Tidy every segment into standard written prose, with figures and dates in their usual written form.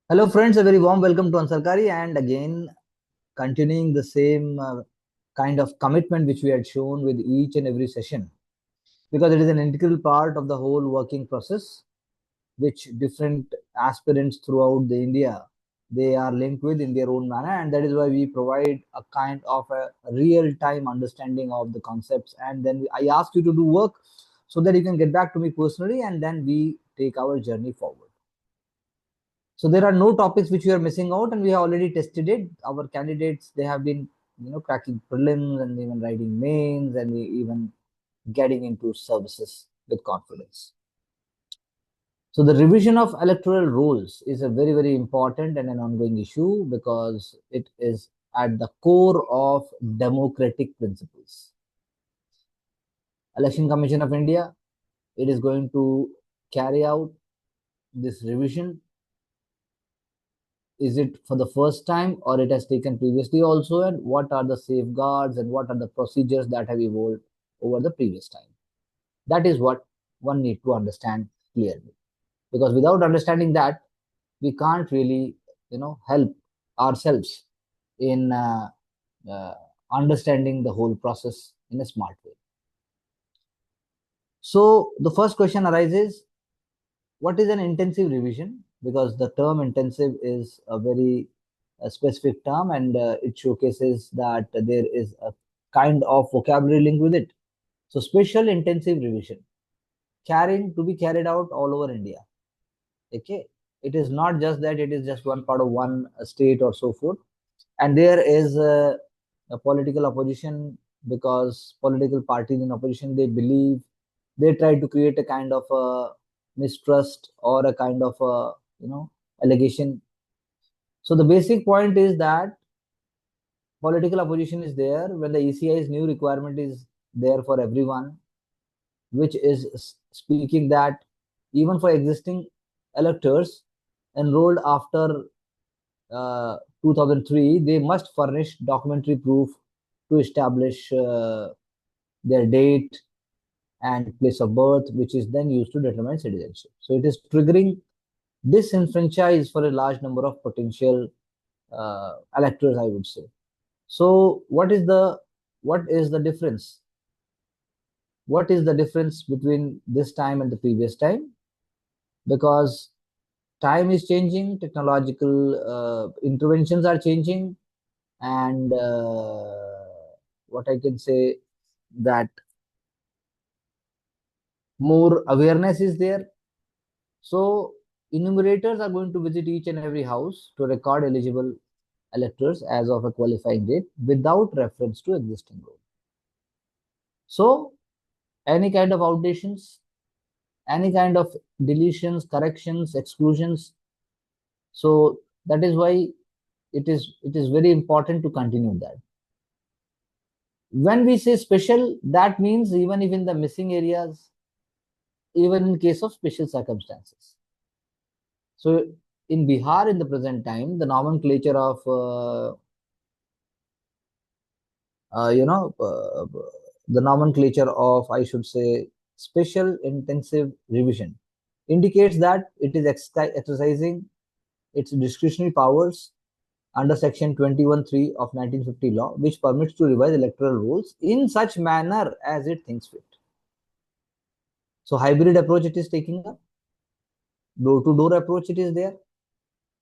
Hello friends, a very warm welcome to Ansarkari, and again continuing the same kind of commitment which we had shown with each and every session, because it is an integral part of the whole working process which different aspirants throughout the India, they are linked with in their own manner, and that is why we provide a kind of a real-time understanding of the concepts, and then I ask you to do work so that you can get back to me personally, and then we take our journey forward. So there are no topics which we are missing out, and we have already tested it. Our candidates, they have been, cracking prelims and even writing mains and even getting into services with confidence. So the revision of electoral rolls is a very, very important and an ongoing issue because it is at the core of democratic principles. Election Commission of India, it is going to carry out this revision. Is it for the first time or it has taken previously also, and what are the safeguards and what are the procedures that have evolved over the previous time? That is what one need to understand clearly, because without understanding that, we can't really help ourselves in uh, understanding the whole process in a smart way. So the first question arises, what is an intensive revision? Because the term intensive is a very specific term, and it showcases that there is a kind of vocabulary link with it. So special intensive revision carrying to be carried out all over India. Okay, it is not just that it is just one part of one state or so forth, and there is a political opposition, because political parties in opposition, they believe, they try to create a kind of mistrust or a kind of allegation. So the basic point is that political opposition is there when the ECI's new requirement is there for everyone, which is speaking that even for existing electors enrolled after 2003, they must furnish documentary proof to establish their date and place of birth, which is then used to determine citizenship. So it is triggering disenfranchise for a large number of potential electors, I would say. So what is the difference? What is the difference between this time and the previous time? Because time is changing, technological interventions are changing, and what I can say, that more awareness is there. So enumerators are going to visit each and every house to record eligible electors as of a qualifying date without reference to existing roll. So any kind of outdations, any kind of deletions, corrections, exclusions. So that is why it is very important to continue that. When we say special, that means even if in the missing areas, even in case of special circumstances. So in Bihar in the present time, the nomenclature of the nomenclature of, I should say, special intensive revision indicates that it is exercising its discretionary powers under section 21(3) of 1950 law, which permits to revise electoral rules in such manner as it thinks fit. So hybrid approach it is taking up, door-to-door approach it is there,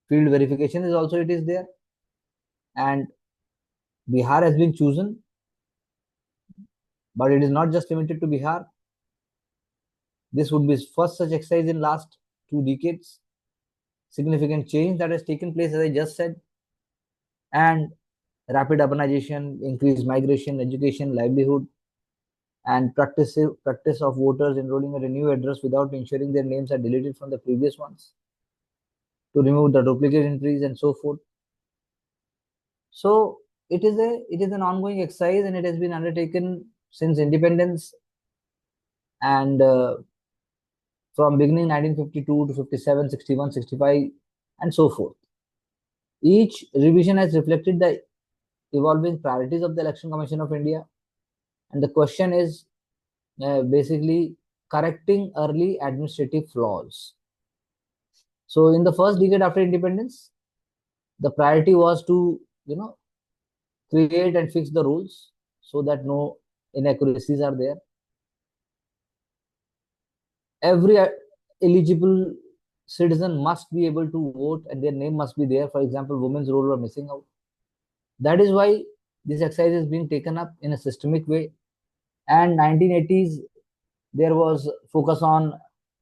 field verification is also it is there, and Bihar has been chosen, but it is not just limited to Bihar. This would be first such exercise in last 2 decades. Significant change that has taken place, as I just said, and rapid urbanization, increased migration, education, livelihood, and practice of voters enrolling at a new address without ensuring their names are deleted from the previous ones, to remove the duplicate entries and so forth. So it is an ongoing exercise, and it has been undertaken since independence, and from beginning 1952 to 57, 61, 65, and so forth. Each revision has reflected the evolving priorities of the Election Commission of India, and the question is basically correcting early administrative flaws. So in the first decade after independence, the priority was to, create and fix the rules so that no inaccuracies are there. Every eligible citizen must be able to vote and their name must be there. For example, women's role were missing out. That is why this exercise is being taken up in a systemic way. And 1980s, there was focus on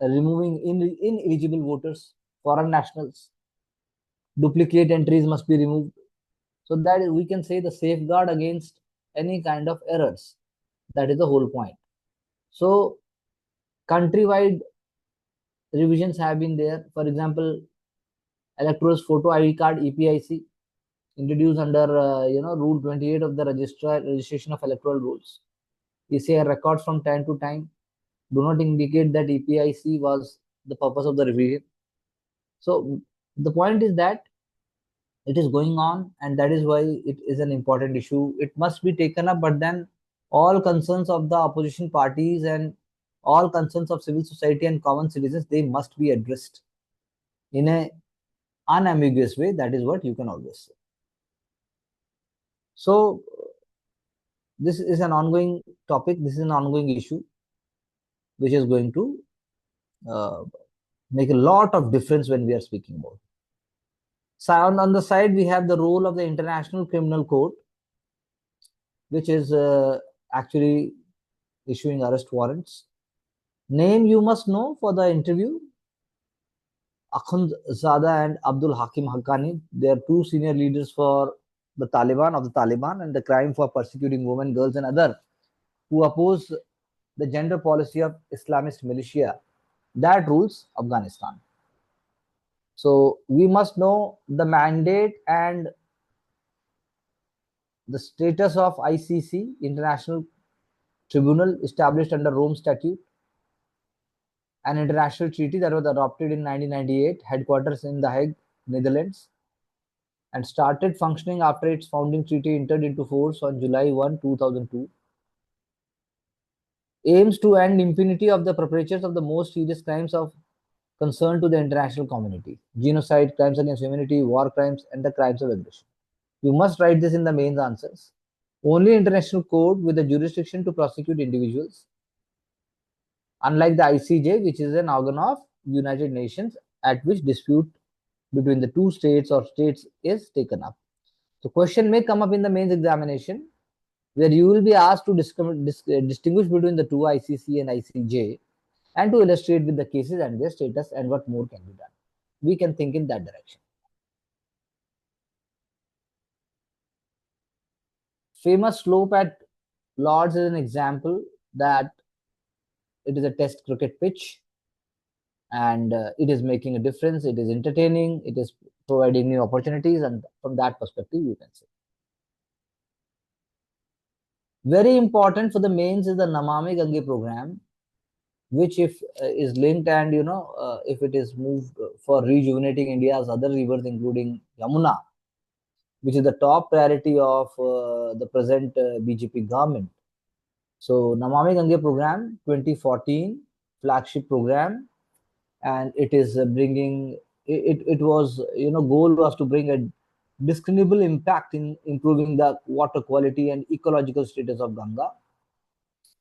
removing ineligible voters, foreign nationals. Duplicate entries must be removed. So that we can say the safeguard against any kind of errors. That is the whole point. So countrywide revisions have been there. For example, electoral photo ID card (EPIC) introduced under Rule 28 of the Registration of Electoral Rules. ECI records from time to time do not indicate that EPIC was the purpose of the revision. So the point is that it is going on, and that is why it is an important issue. It must be taken up, but then all concerns of the opposition parties and all concerns of civil society and common citizens, they must be addressed in a unambiguous way. That is what you can always say. So this is an ongoing topic. This is an ongoing issue which is going to make a lot of difference when we are speaking about. So on the side, we have the role of the International Criminal Court, which is actually issuing arrest warrants. Name you must know for the interview: Akhund Zada and Abdul Hakim Haqqani. They are two senior leaders for the Taliban and the crime for persecuting women, girls, and others who oppose the gender policy of Islamist militia that rules Afghanistan. So we must know the mandate and the status of ICC, International Tribunal, established under Rome Statute, an international treaty that was adopted in 1998, headquarters in The Hague, Netherlands, and started functioning after its founding treaty entered into force on July 1, 2002. Aims to end impunity of the perpetrators of the most serious crimes of concern to the international community: genocide, crimes against humanity, war crimes, and the crimes of aggression. You must write this in the main answers. Only international court with the jurisdiction to prosecute individuals, unlike the ICJ, which is an organ of United Nations at which dispute between the two states or states is taken up. So question may come up in the mains examination where you will be asked to distinguish between the two, ICC and ICJ, and to illustrate with the cases and their status and what more can be done. We can think in that direction. Famous slope at Lords is an example that it is a test cricket pitch and it is making a difference. It is entertaining. It is providing new opportunities, and from that perspective, you can say. Very important for the mains is the Namami Gange program, which if is linked and if it is moved for rejuvenating India's other rivers, including Yamuna, which is the top priority of the present BJP government. So Namami Gange program 2014 flagship program, and it is bringing it was goal was to bring a discernible impact in improving the water quality and ecological status of Ganga.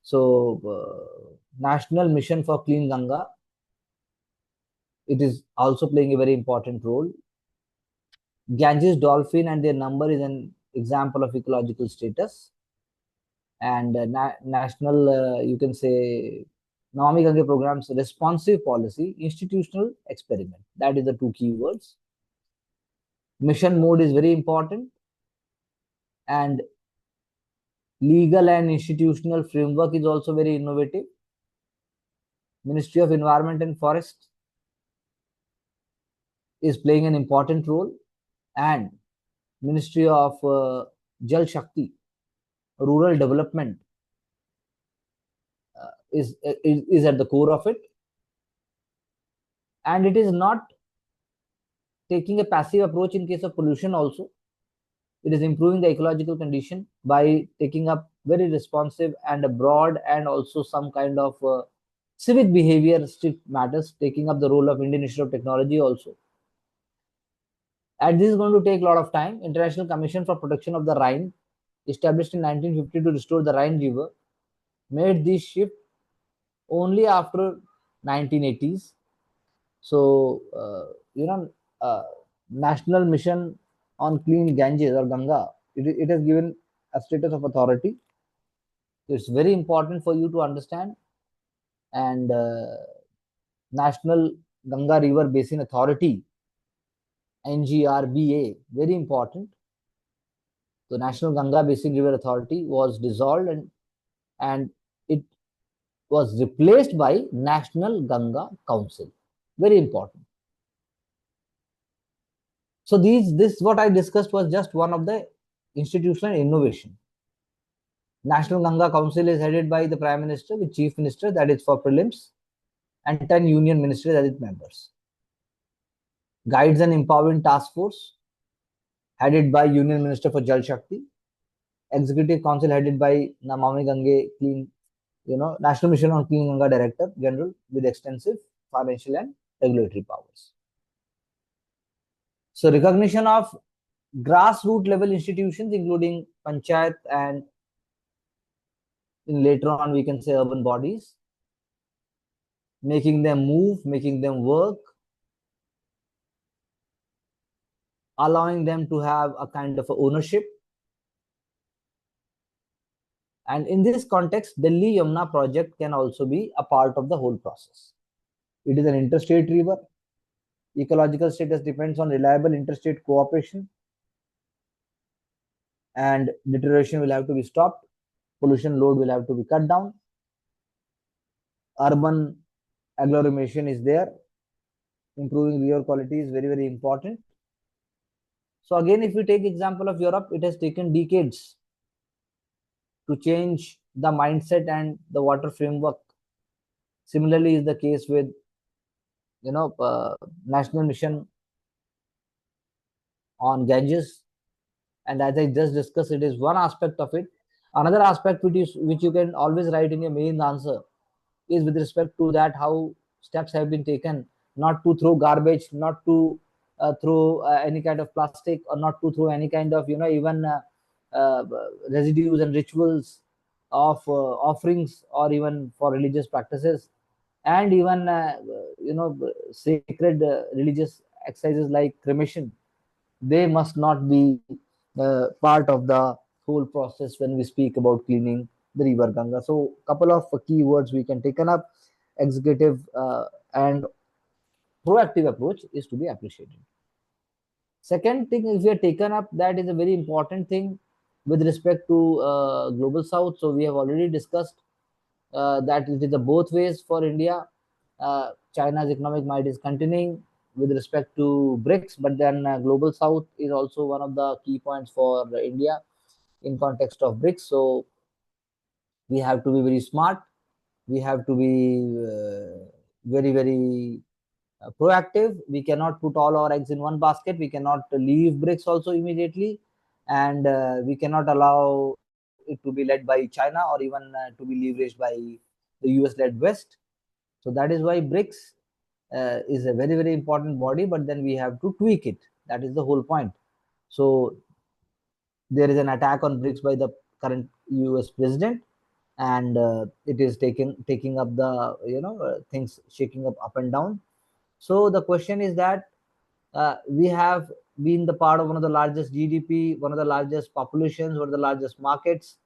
So National Mission for Clean Ganga, it is also playing a very important role. Ganges dolphin and their number is an example of ecological status. And national, you can say, Namami Gange program's responsive policy, institutional experiment. That is the two keywords. Mission mode is very important. And legal and institutional framework is also very innovative. Ministry of Environment and Forest is playing an important role, and Ministry of Jal Shakti, rural development, is at the core of it, and it is not taking a passive approach in case of pollution also. It is improving the ecological condition by taking up very responsive and a broad and also some kind of civic behavior, strict matters, taking up the role of Indian Institute of Technology also. And this is going to take a lot of time. International Commission for Protection of the Rhine, established in 1950 to restore the Rhine River, made this shift only after 1980s. So, National Mission on Clean Ganges or Ganga, it has given a status of authority. So it's very important for you to understand. And National Ganga River Basin Authority, NGRBA, very important. The National Ganga Basin River Authority was dissolved, and it was replaced by National Ganga Council. Very important. So this what I discussed was just one of the institutional innovation. National Ganga Council is headed by the Prime Minister with Chief Minister, that is for prelims, and 10 union ministers as its members. Guides and Empowering Task Force, headed by Union Minister for Jal Shakti. Executive Council headed by Namami Gange Clean, National Mission on Clean Ganga Director General with extensive financial and regulatory powers. So recognition of grassroots level institutions, including panchayat and later on we can say urban bodies, making them move, making them work, allowing them to have a kind of ownership. And in this context, Delhi Yamuna project can also be a part of the whole process. It is an interstate river. Ecological status depends on reliable interstate cooperation, and deterioration will have to be stopped. Pollution load will have to be cut down. Urban agglomeration is there. Improving river quality is very, very important. So again, if we take example of Europe, it has taken decades to change the mindset and the water framework. Similarly is the case with National Mission on Ganges, and as I just discussed, it is one aspect of it. Another aspect which you can always write in your main answer is with respect to that how steps have been taken not to throw garbage, not to throw any kind of plastic, or not to throw any kind of even residues and rituals of offerings, or even for religious practices, and even sacred religious exercises like cremation. They must not be part of the whole process when we speak about cleaning the river Ganga. So couple of key words we can take up. Executive and proactive approach is to be appreciated. Second thing, if we are taken up, that is a very important thing with respect to global south. So we have already discussed that it is the both ways for India. China's economic might is continuing with respect to BRICS, but then global south is also one of the key points for India in context of BRICS. So we have to be very smart. We have to be very, very proactive. We cannot put all our eggs in one basket. We cannot leave BRICS also immediately, and we cannot allow it to be led by China, or even to be leveraged by the US-led West. So that is why BRICS is a very, very important body, but then we have to tweak it. That is the whole point. So there is an attack on BRICS by the current US president, and it is taking up the things, shaking up and down. So the question is that we have been the part of one of the largest GDP, one of the largest populations, one of the largest markets,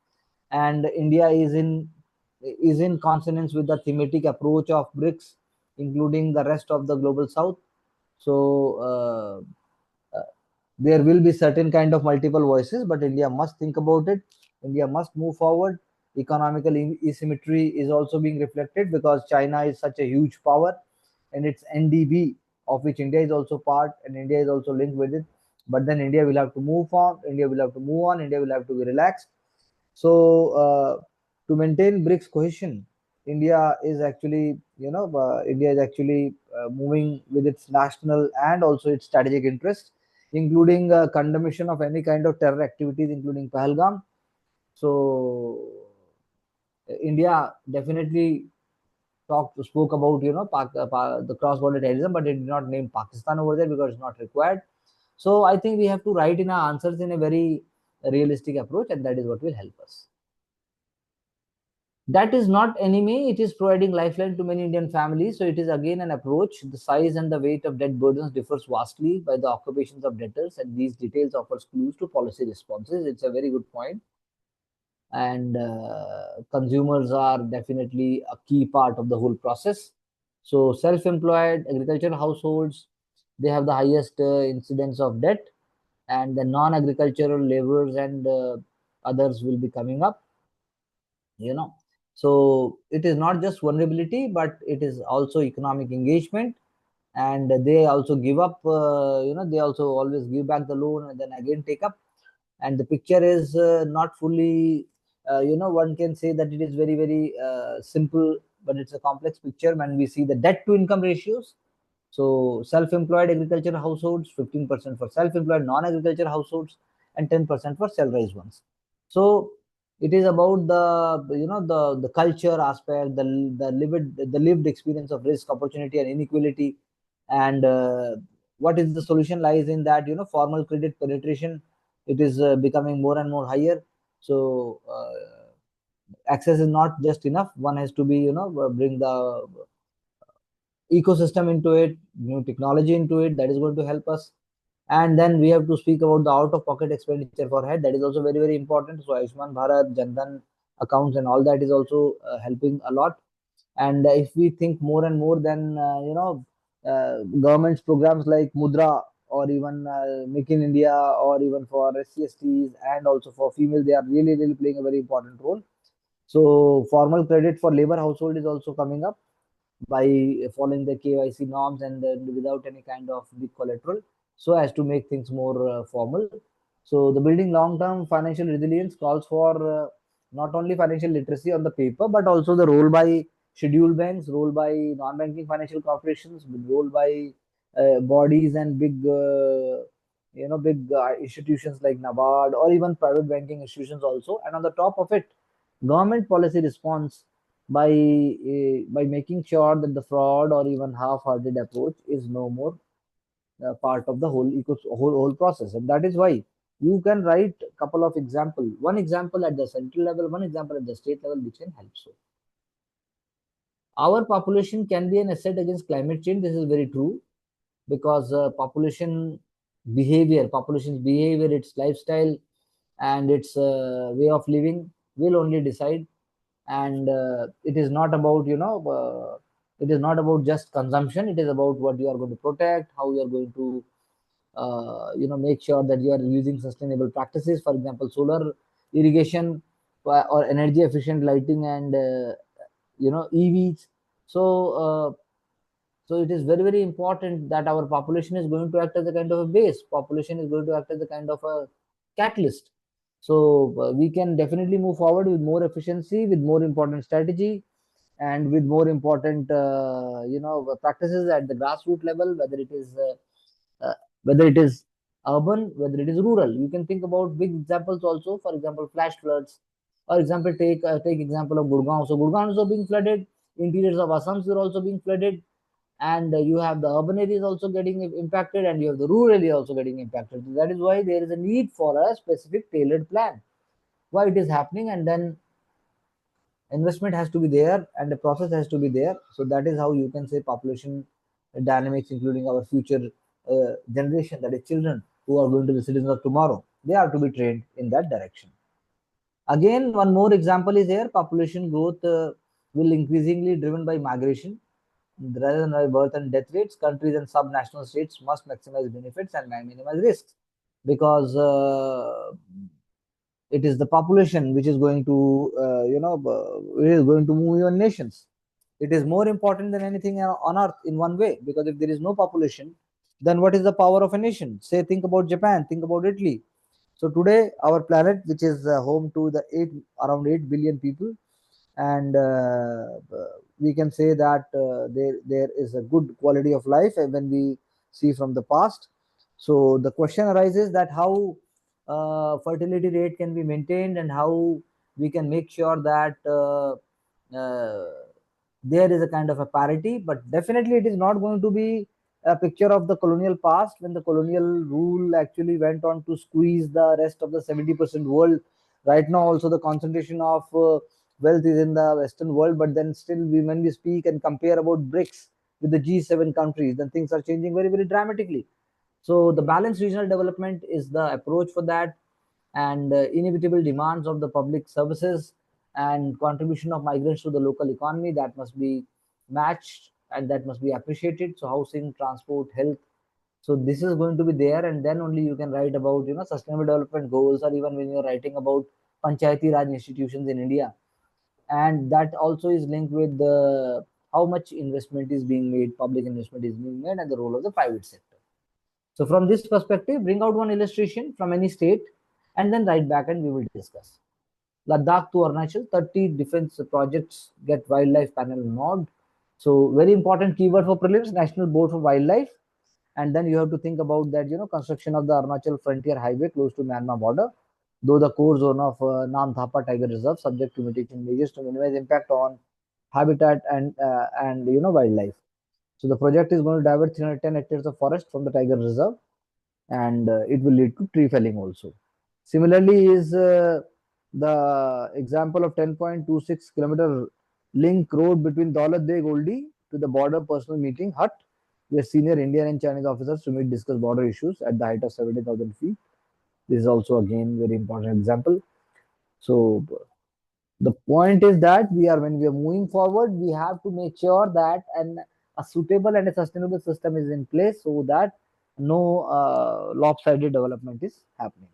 and India is in consonance with the thematic approach of BRICS, including the rest of the global south. So there will be certain kind of multiple voices, but India must think about it. India must move forward. Economical asymmetry is also being reflected because China is such a huge power, and it's NDB, of which India is also part, and India is also linked with it. But then India will have to move on. India will have to move on. India will have to be relaxed. So to maintain BRICS cohesion, India is actually moving with its national and also its strategic interests, including condemnation of any kind of terror activities, including Pahalgam. So India definitely spoke about the cross-border terrorism, but it did not name Pakistan over there because it's not required. So I think we have to write in our answers in a very realistic approach, and that is what will help us. That is not enemy, it is providing lifeline to many Indian families. So it is again an approach. The size and the weight of debt burdens differs vastly by the occupations of debtors, and these details offers clues to policy responses. It's a very good point. And consumers are definitely a key part of the whole process. So self-employed agricultural households, they have the highest incidence of debt, and the non-agricultural laborers and others will be coming up. So it is not just vulnerability, but it is also economic engagement, and they also give up. They also always give back the loan and then again take up. And the picture is not fully. One can say that it is very very simple, but it's a complex picture when we see the debt to income ratios. So self-employed agricultural households, 15% for self-employed non-agricultural households, and 10% for salaried ones. So it is about the culture aspect, the lived experience of risk, opportunity, and inequality. And what is the solution lies in that formal credit penetration. It is becoming more and more higher. So access is not just enough. One has to be bring the ecosystem into it, new technology into it, that is going to help us. And then we have to speak about the out-of-pocket expenditure for head. That is also very very important. So Ayushman Bharat, Jandan accounts, and all that is also helping a lot. And if we think more and more, then government's programs like Mudra, or even Make in India, or even for SCSTs, and also for female, they are really really playing a very important role. So formal credit for labor household is also coming up by following the KYC norms, and without any kind of big collateral, so as to make things more formal. So the building long-term financial resilience calls for not only financial literacy on the paper, but also the role by scheduled banks, role by non-banking financial corporations, role by bodies and big institutions like NABARD, or even private banking institutions also. And on the top of it, government policy response by making sure that the fraud or even half-hearted approach is no more part of the whole process. And that is why you can write a couple of examples, one example at the central level, one example at the state level, which can help. So our population can be an asset against climate change. This is very true, because population's behavior, its lifestyle, and its way of living will only decide. And it is not about it is not about just consumption. It is about what you are going to protect, how you are going to make sure that you are using sustainable practices, for example solar irrigation, or energy efficient lighting, and EVs. So it is very very important that our population is going to act as a kind of a base. Population is going to act as a kind of a catalyst. So we can definitely move forward with more efficiency, with more important strategy, and with more important practices at the grassroots level, whether it is urban, whether it is rural. You can think about big examples also. For example, flash floods. For example, take example of Gurgaon. So Gurgaon is also being flooded. Interiors of Assam are also being flooded, and you have the urban areas also getting impacted, and you have the rural area also getting impacted. That is why there is a need for a specific tailored plan why it is happening, and then investment has to be there, and the process has to be there. So that is how you can say population dynamics, including our future generation, that is children who are going to be citizens of tomorrow, they are to be trained in that direction. Again, one more example is here. Population growth will increasingly driven by migration rather than by birth and death rates. Countries and subnational states must maximize benefits and minimize risks, because it is the population which is going to is going to move your nations. It is more important than anything on earth in one way, because if there is no population, then what is the power of a nation? Say, think about Japan, think about Italy. So today our planet, which is home to the around 8 billion people, and we can say that there is a good quality of life when we see from the past. So the question arises that how fertility rate can be maintained, and how we can make sure that there is a kind of a parity, but definitely it is not going to be a picture of the colonial past, when the colonial rule actually went on to squeeze the rest of the 70% world. Right now also the concentration of wealth is in the Western world, but then still when we speak and compare about BRICS with the G7 countries, then things are changing very, very dramatically. So the balanced regional development is the approach for that, and inevitable demands of the public services and contribution of migrants to the local economy, that must be matched and that must be appreciated. So housing, transport, health. So this is going to be there, and then only you can write about sustainable development goals, or even when you're writing about Panchayati Raj institutions in India, and that also is linked with the how much investment is being made, public investment is being made, and the role of the private sector. So from this perspective, bring out one illustration from any state and then write back and we will discuss. Ladakh to Arunachal, 30 defense projects get wildlife panel nod. So very important keyword for prelims, National Board for Wildlife. And then you have to think about that, construction of the Arunachal Frontier Highway close to Myanmar border, though the core zone of Nam Thapa Tiger Reserve subject to mitigation measures to minimize impact on habitat and wildlife. So the project is going to divert 310 hectares of forest from the tiger reserve, and it will lead to tree felling also. Similarly, is the example of 10.26 kilometer link road between Daulat Beg Oldie to the border personal meeting hut, where senior Indian and Chinese officers to meet discuss border issues at the height of 70,000 feet. This is also again very important example. So the point is that when we are moving forward, we have to make sure that a suitable and a sustainable system is in place, so that no lopsided development is happening.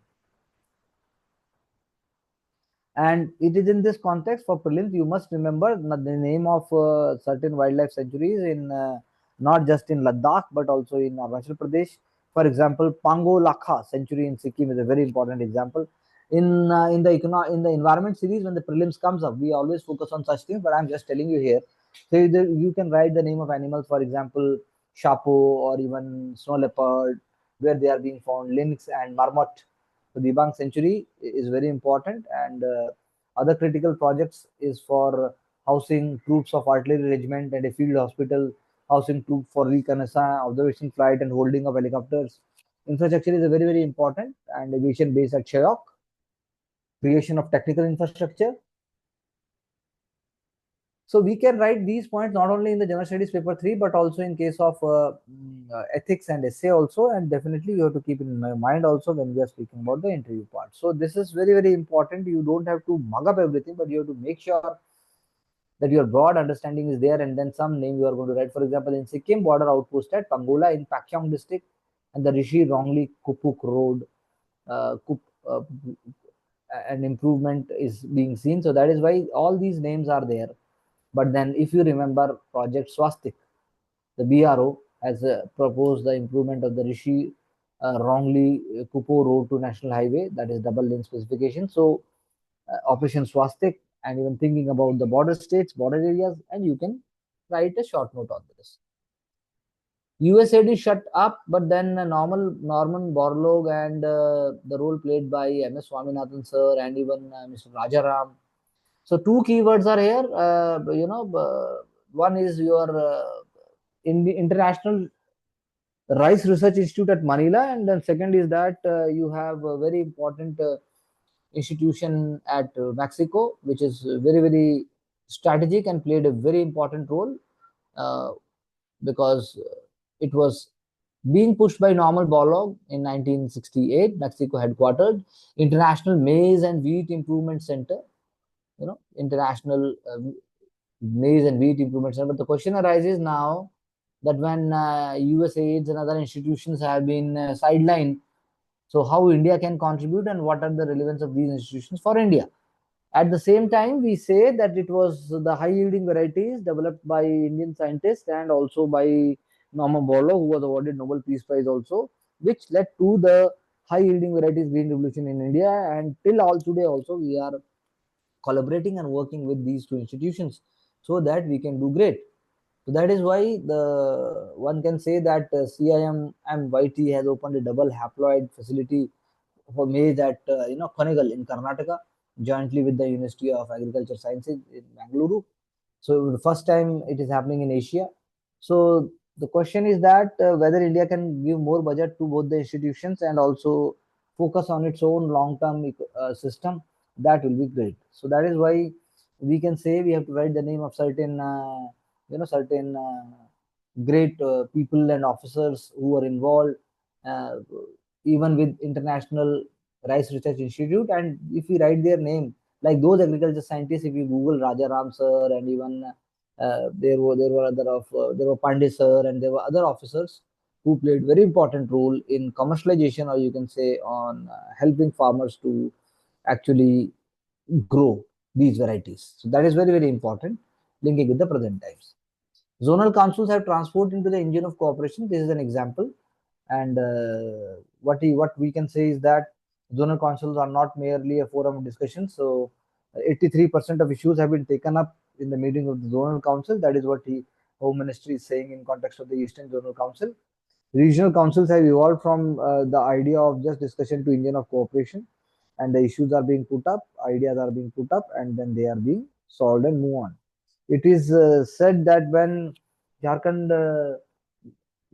And it is in this context for prelims, you must remember the name of certain wildlife sanctuaries in not just in Ladakh but also in Arunachal Pradesh. For example, Pango Lakha Sanctuary in Sikkim is a very important example. In the environment series, when the prelims comes up, we always focus on such things. But I'm just telling you here, so you can write the name of animals, for example, Shapo or even snow leopard, where they are being found, lynx and marmot. So Dibang Sanctuary is very important, and other critical projects is for housing troops of artillery regiment and a field hospital, housing troop for reconnaissance, observation flight, and holding of helicopters. Infrastructure is a very, very important, and aviation base at Chayok, creation of technical infrastructure. So we can write these points not only in the general studies paper 3, but also in case of ethics and essay also. And definitely you have to keep it in my mind also when we are speaking about the interview part. So this is very, very important. You don't have to mug up everything, but you have to make sure that your broad understanding is there, and then some name you are going to write. For example, in Sikkim border outpost at Pangola in Pakyong district, and the Rishi Rongli Kupuk Road, an improvement is being seen. So that is why all these names are there. But then if you remember Project Swastik, the BRO has proposed the improvement of the Rishi Rongli Kupo Road to National Highway, that is double lane specification. So Operation Swastik, and even thinking about the border states, border areas, and you can write a short note on this. USAID shut up, but then Norman Borlaug and the role played by MS Swaminathan sir and even Mr. Rajaram. So two keywords are here. One is your in the International Rice Research Institute at Manila, and then second is that you have a very important institution at Mexico, which is very, very strategic and played a very important role uh, because it was being pushed by Norman Borlaug in 1968, Mexico headquartered, International Maize and Wheat Improvement Center, International Maize and Wheat Improvement Center. But the question arises now that when USAID and other institutions have been sidelined, so how India can contribute and what are the relevance of these institutions for India? At the same time, we say that it was the high yielding varieties developed by Indian scientists and also by Norman Borlaug, who was awarded Nobel Peace Prize also, which led to the high yielding varieties green revolution in India. And till all today also, we are collaborating and working with these two institutions so that we can do great. So that is why the one can say that CIM and YT has opened a double haploid facility for maize at Konegal in Karnataka, jointly with the University of Agriculture Sciences in Bangalore. So the first time it is happening in Asia. So the question is that whether India can give more budget to both the institutions and also focus on its own long-term system. That will be great. So that is why we can say we have to write the name of certain, certain great people and officers who are involved, uh, even with International Rice Research Institute. And if we write their name, like those agriculture scientists, if you Google Raja Ram sir, and even there were Pandey sir, and there were other officers who played very important role in commercialization, or you can say on helping farmers to actually grow these varieties. So that is very, very important, linking with the present times. Zonal councils have transformed into the engine of cooperation. This is an example. And what we can say is that zonal councils are not merely a forum of discussion. So 83% of issues have been taken up in the meeting of the zonal council. That is what the Home Ministry is saying in context of the Eastern Zonal Council. Regional councils have evolved from the idea of just discussion to engine of cooperation, and the issues are being put up, ideas are being put up, and then they are being solved and move on. It is said that when Jharkhand,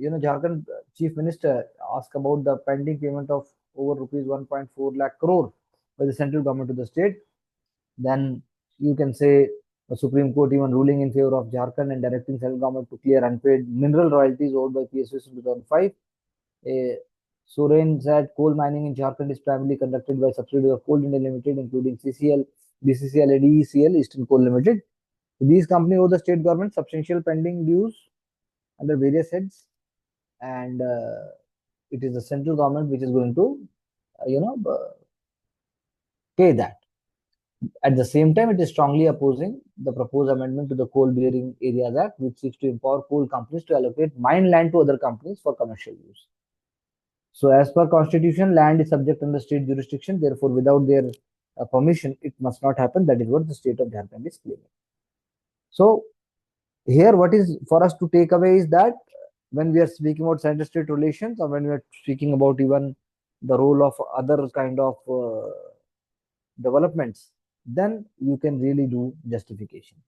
Jharkhand Chief Minister asked about the pending payment of over rupees 1.4 lakh crore by the central government to the state, then you can say the Supreme Court even ruling in favor of Jharkhand and directing central government to clear unpaid mineral royalties owed by PSUs in 2005. Soren said coal mining in Jharkhand is primarily conducted by subsidiaries of Coal India Limited, including CCL, BCCL, and EECL, Eastern Coal Limited. These companies owe the state government substantial pending dues under various heads, and it is the central government which is going to, pay that. At the same time, it is strongly opposing the proposed amendment to the Coal Bearing Areas Act, which seeks to empower coal companies to allocate mine land to other companies for commercial use. So, as per Constitution, land is subject under state jurisdiction. Therefore, without their permission, it must not happen. That is what the state of Jharkhand is claiming. So, here, what is for us to take away is that when we are speaking about center-state relations, or when we are speaking about even the role of other kind of developments, then you can really do justification.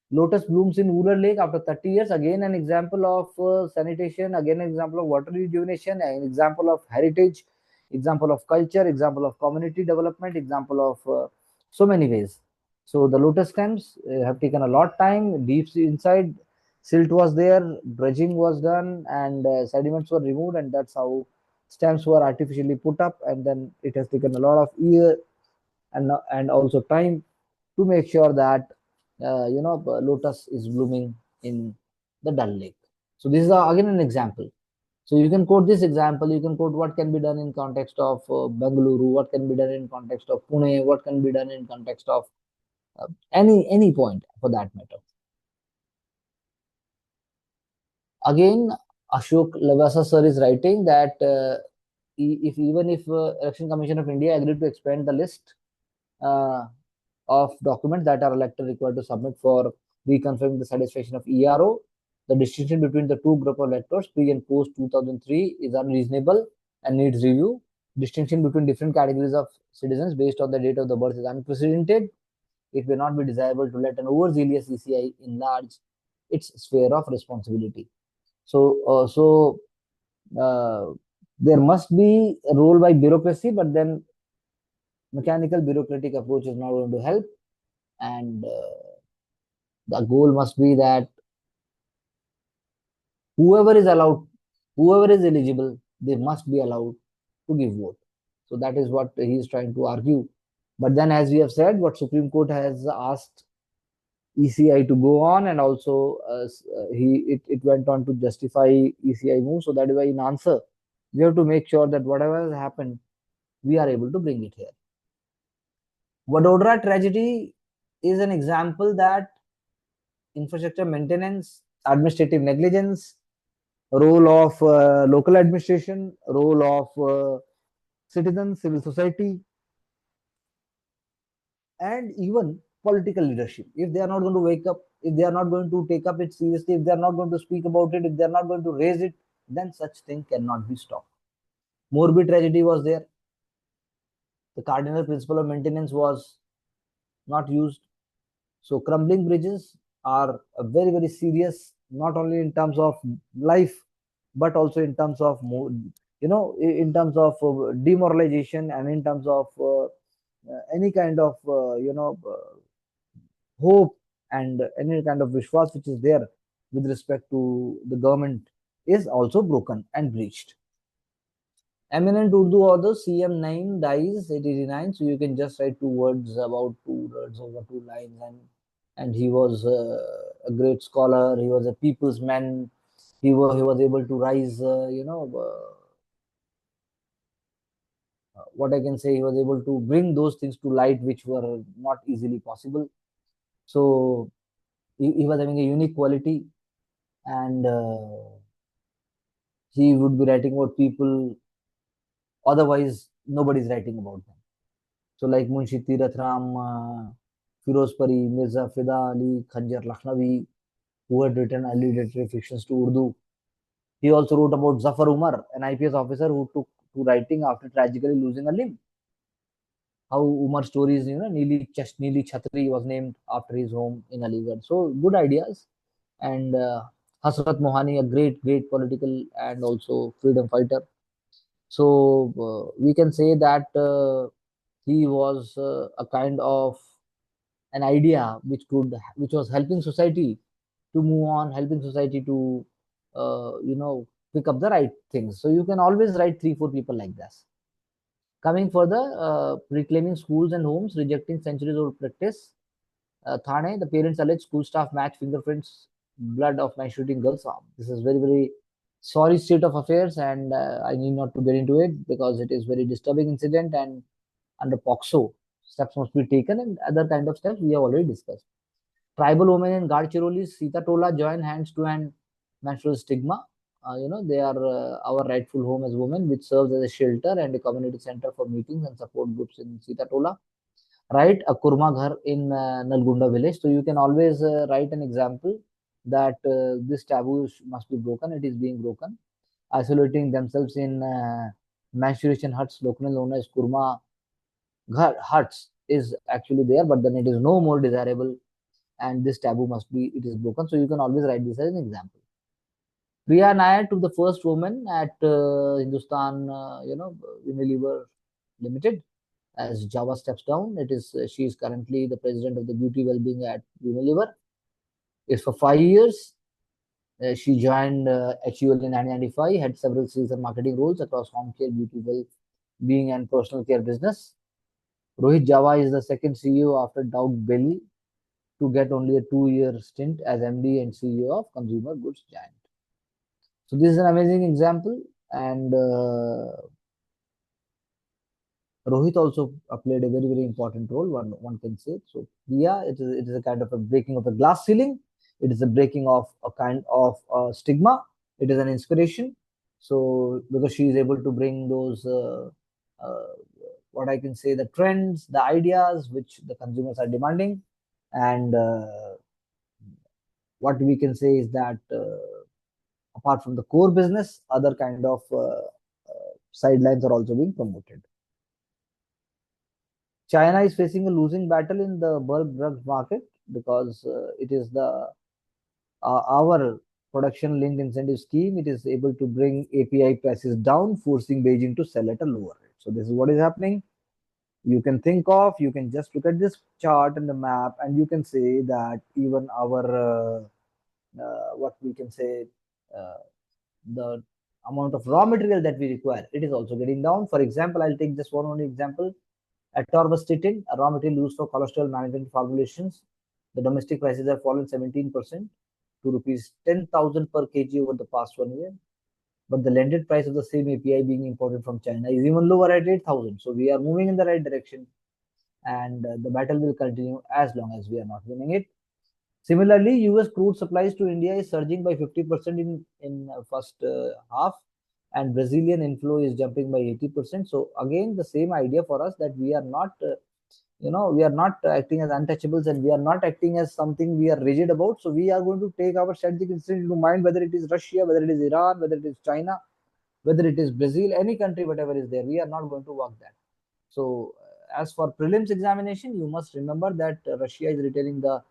Lotus blooms in Uller Lake after 30 years. Again, an example of sanitation, again, an example of water rejuvenation, an example of heritage, example of culture, example of community development, example of so many ways. So the lotus stems have taken a lot of time. Deep inside, silt was there, dredging was done, and sediments were removed, and that's how stems were artificially put up. And then it has taken a lot of year and also time to make sure that lotus is blooming in the Dal Lake. So this is again an example. So you can quote this example. You can quote what can be done in context of Bengaluru, what can be done in context of Pune, what can be done in context of any point for that matter. Again, Ashok Lavasa sir is writing that even if Election Commission of India agreed to expand the list of documents that are elected required to submit for reconfirming the satisfaction of ERO, the distinction between the two group of electors pre and post 2003 is unreasonable and needs review. Distinction between different categories of citizens based on the date of the birth is unprecedented. It may not be desirable to let an overzealous ECI enlarge its sphere of responsibility. So there must be a role by bureaucracy, but then mechanical bureaucratic approach is not going to help. And the goal must be that whoever is allowed, whoever is eligible, they must be allowed to give vote. So that is what he is trying to argue. But then, as we have said, what Supreme Court has asked ECI to go on, and also it went on to justify ECI move. So that is why in answer, we have to make sure that whatever has happened, we are able to bring it here. Vadodara tragedy is an example that infrastructure maintenance, administrative negligence, role of local administration, role of citizens, civil society, and even political leadership. If they are not going to wake up, if they are not going to take up it seriously, if they are not going to speak about it, if they are not going to raise it, then such thing cannot be stopped. Morbi tragedy was there. The cardinal principle of maintenance was not used. So crumbling bridges are very, very serious, not only in terms of life, but also in terms of in terms of demoralization, and in terms of any kind of hope, and any kind of vishwas which is there with respect to the government is also broken and breached. Eminent Urdu author CM Naim dies 889. So you can just write two words, about two words over two lines, and he was a great scholar. He was a people's man. He was able to rise. What I can say, he was able to bring those things to light which were not easily possible. So he was having a unique quality, and he would be writing about people otherwise nobody's writing about them. So like Munshi Tirath Ram, Firoz Pari, Mirza Fida Ali, Khanjar Lakhnavi, who had written early literary fictions to Urdu. He also wrote about Zafar Umar, an IPS officer who took to writing after tragically losing a limb. How Umar stories, Neeli Chhatri was named after his home in Aligarh. So good ideas. And Hasrat Mohani, a great, great political and also freedom fighter. So we can say that he was a kind of an idea which was helping society to move on, helping society to pick up the right things. So you can always write 3-4 people like this. Coming further, reclaiming schools and homes, rejecting centuries old practice. Thane, the parents allege school staff match fingerprints, blood of my shooting girl's arm. This is very, very sorry state of affairs, and I need not to get into it because it is very disturbing incident, and under POXO, steps must be taken, and other kind of steps we have already discussed. Tribal women in Gadchiroli, Sita Tola join hands to end menstrual stigma. They are our rightful home as women, which serves as a shelter and a community center for meetings and support groups in Sita Tola. Write a Kurma Ghar in Nalgunda village. So you can always write an example that this taboo must be broken. It is being broken. Isolating themselves in menstruation huts, locally known as Kurma Ghar huts, is actually there, but then it is no more desirable, and this taboo it is broken. So you can always write this as an example. Priya Nair to the first woman at Hindustan, Unilever Limited, as Java steps down. She is currently the president of the beauty well-being at Unilever. It's for 5 years. She joined HUL in 1995, had several sales and marketing roles across home care, beauty well-being, and personal care business. Rohit Java is the second CEO after Doug Bailey to get only a 2-year stint as MD and CEO of consumer goods giant. So this is an amazing example, and Rohit also played a very, very important role, one can say. So yeah, it is a kind of a breaking of a glass ceiling. It is a breaking of a kind of stigma. It is an inspiration. So because she is able to bring those what I can say, the trends, the ideas which the consumers are demanding, and what we can say is that apart from the core business, other kind of sidelines are also being promoted. China is facing a losing battle in the bulk drugs market because it is our production linked incentive scheme. It is able to bring API prices down, forcing Beijing to sell at a lower rate. So this is what is happening. You can you can just look at this chart and the map, and you can say that even our what we can say, the amount of raw material that we require, it is also getting down. For example, I'll take just one only example. Atorvastatin, a raw material used for cholesterol management formulations. The domestic prices have fallen 17% to rupees 10,000 per kg over the past 1 year. But the landed price of the same API being imported from China is even lower at 8,000. So we are moving in the right direction, and the battle will continue as long as we are not winning it. Similarly, US crude supplies to India is surging by 50% in first half, and Brazilian inflow is jumping by 80%. So again, the same idea for us, that we are not, we are not acting as untouchables, and we are not acting as something we are rigid about. So we are going to take our strategic instinct into mind, whether it is Russia, whether it is Iran, whether it is China, whether it is Brazil, any country, whatever is there, we are not going to work that. So as for prelims examination, you must remember that Russia is retaining the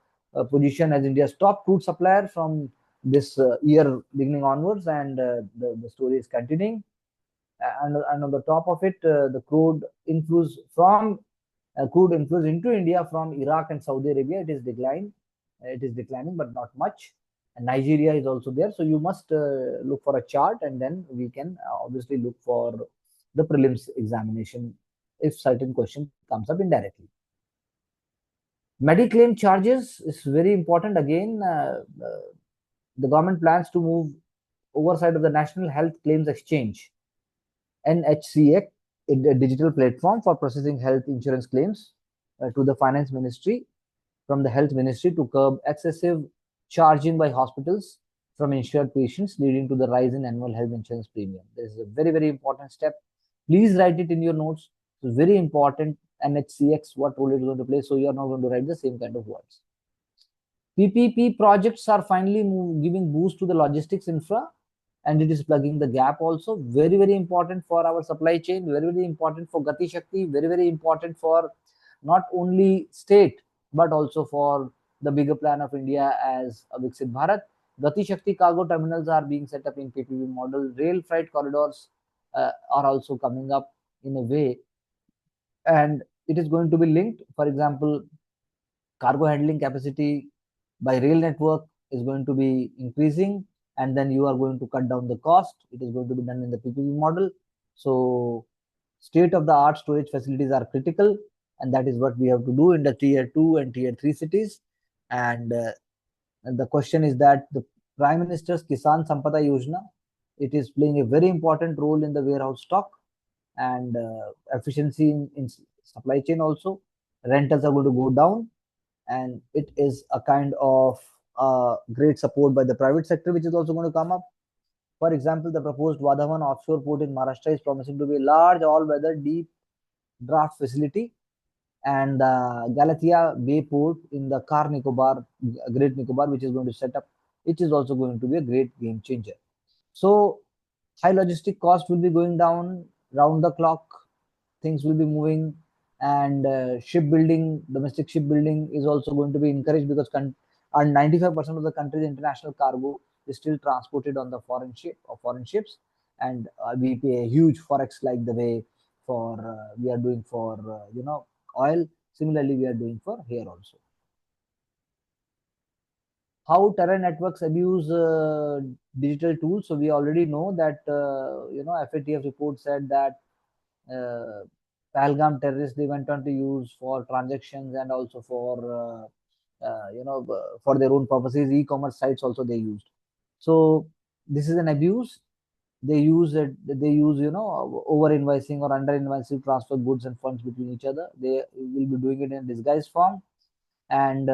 position as India's top crude supplier from this year beginning onwards, and the story is continuing. And on the top of it, the crude inflows into India from Iraq and Saudi Arabia, it is declined. It is declining, but not much. And Nigeria is also there. So you must look for a chart, and then we can obviously look for the prelims examination if certain question comes up indirectly. Mediclaim charges is very important. Again, the government plans to move oversight of the National Health Claims Exchange, NHCX, a digital platform for processing health insurance claims, to the Finance Ministry from the Health Ministry to curb excessive charging by hospitals from insured patients, leading to the rise in annual health insurance premium. This is a very, very important step. Please write it in your notes. It's very important. NHCX, what role it is going to play. So you are not going to write the same kind of words. PPP projects are finally giving boost to the logistics infra, and it is plugging the gap also. Very, very important for our supply chain, very, very important for Gati Shakti, very, very important for not only state, but also for the bigger plan of India as a Viksit Bharat. Gati Shakti cargo terminals are being set up in PPP model. Rail freight corridors are also coming up in a way, and it is going to be linked. For example, cargo handling capacity by rail network is going to be increasing, and then you are going to cut down the cost. It is going to be done in the PPP model. So state of the art storage facilities are critical, and that is what we have to do in the tier 2 and tier 3 cities. And the question is that the Prime Minister's Kisan Sampada Yojana, it is playing a very important role in the warehouse stock and efficiency in supply chain also. Rentals are going to go down, and it is a kind of great support by the private sector, which is also going to come up. For example, the proposed Vadhavan offshore port in Maharashtra is promising to be a large all-weather deep draft facility, and Galathea Bay port in the Great Nicobar, which is going to set up, it is also going to be a great game changer. So high logistic cost will be going down round the clock. Things will be moving, and shipbuilding, domestic shipbuilding is also going to be encouraged, because 95% of the country's international cargo is still transported on the foreign ships, and we pay a huge forex, like the way we are doing for oil. Similarly, we are doing for here also. How terror networks abuse digital tools. So we already know that FATF report said that Pahalgam terrorists, they went on to use for transactions and also for for their own purposes. E-commerce sites also they used. So this is an abuse. They use over invoicing or under invoicing, transfer goods and funds between each other. They will be doing it in a disguised form, and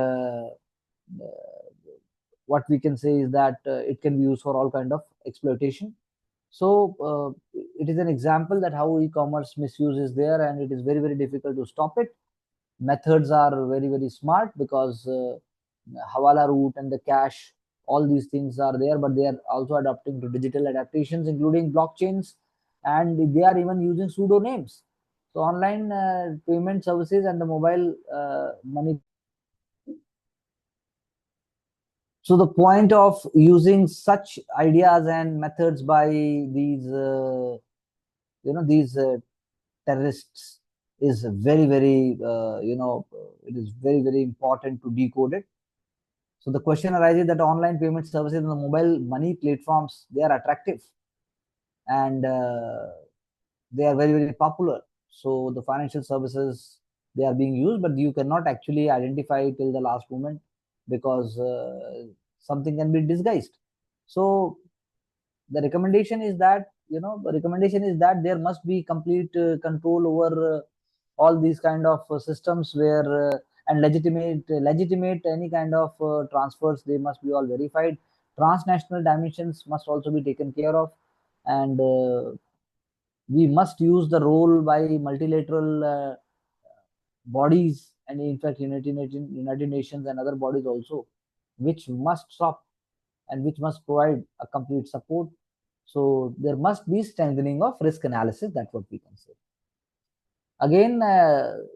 what we can say is that it can be used for all kind of exploitation. So it is an example that how e-commerce misuse is there, and it is very, very difficult to stop it. Methods are very, very smart, because Hawala route and the cash, all these things are there, but they are also adapting to digital adaptations, including blockchains, and they are even using pseudo names. So online payment services and the mobile money. So the point of using such ideas and methods by these terrorists is very, very it is very, very important to decode it. So the question arises that online payment services and the mobile money platforms, they are attractive, and they are very, very popular. So the financial services, they are being used, but you cannot actually identify till the last moment, because something can be disguised. So the recommendation is that there must be complete control over all these kind of systems, where and legitimate any kind of transfers, they must be all verified. Transnational dimensions must also be taken care of, and we must use the role by multilateral bodies, and in fact United Nations and other bodies also, which must stop and which must provide a complete support. So there must be strengthening of risk analysis. That's what we can say. Again,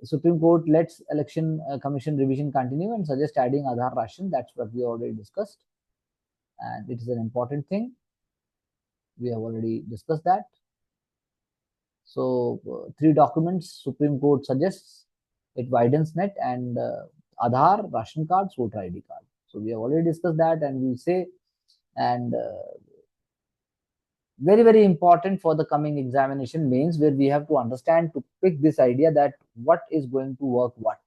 Supreme Court lets Election Commission revision continue and suggest adding Aadhaar ration. That's what we already discussed. And it is an important thing. We have already discussed that. So, three documents Supreme Court suggests. It widens net and Aadhaar, ration cards, voter ID card. So, we have already discussed that, and we say, and very, very important for the coming examination mains, where we have to understand to pick this idea that what is going to work what.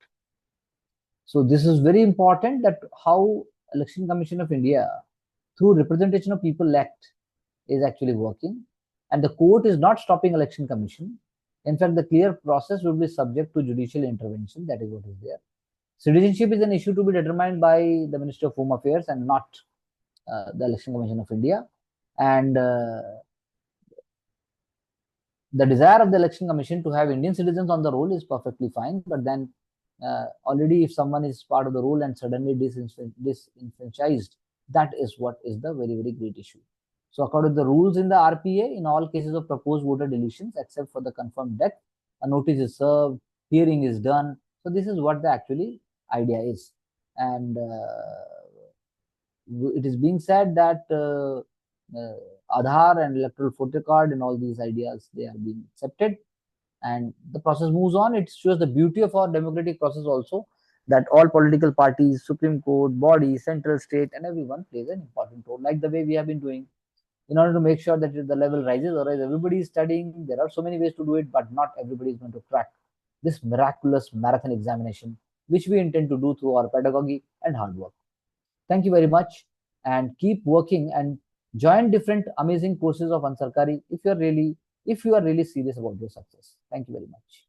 So this is very important, that how Election Commission of India, through representation of people elect, is actually working. And the court is not stopping Election Commission. In fact, the clear process will be subject to judicial intervention. That is what is there. Citizenship is an issue to be determined by the Ministry of Home Affairs and not the Election Commission of India. And the desire of the Election Commission to have Indian citizens on the roll is perfectly fine, but then already if someone is part of the roll and suddenly disenfranchised, that is what is the very, very great issue. So according to the rules in the RPA, in all cases of proposed voter deletions, except for the confirmed death, a notice is served, hearing is done. So this is what the actually idea is. And it is being said that Aadhaar and electoral photo card and all these ideas, they are being accepted. And the process moves on. It shows the beauty of our democratic process also, that all political parties, Supreme Court, body, central, state, and everyone plays an important role, like the way we have been doing, in order to make sure that the level rises. Otherwise, everybody is studying. There are so many ways to do it, but not everybody is going to crack this miraculous marathon examination, which we intend to do through our pedagogy and hard work. Thank you very much, and keep working and join different amazing courses of Ansarkari if you are really serious about your success. Thank you very much.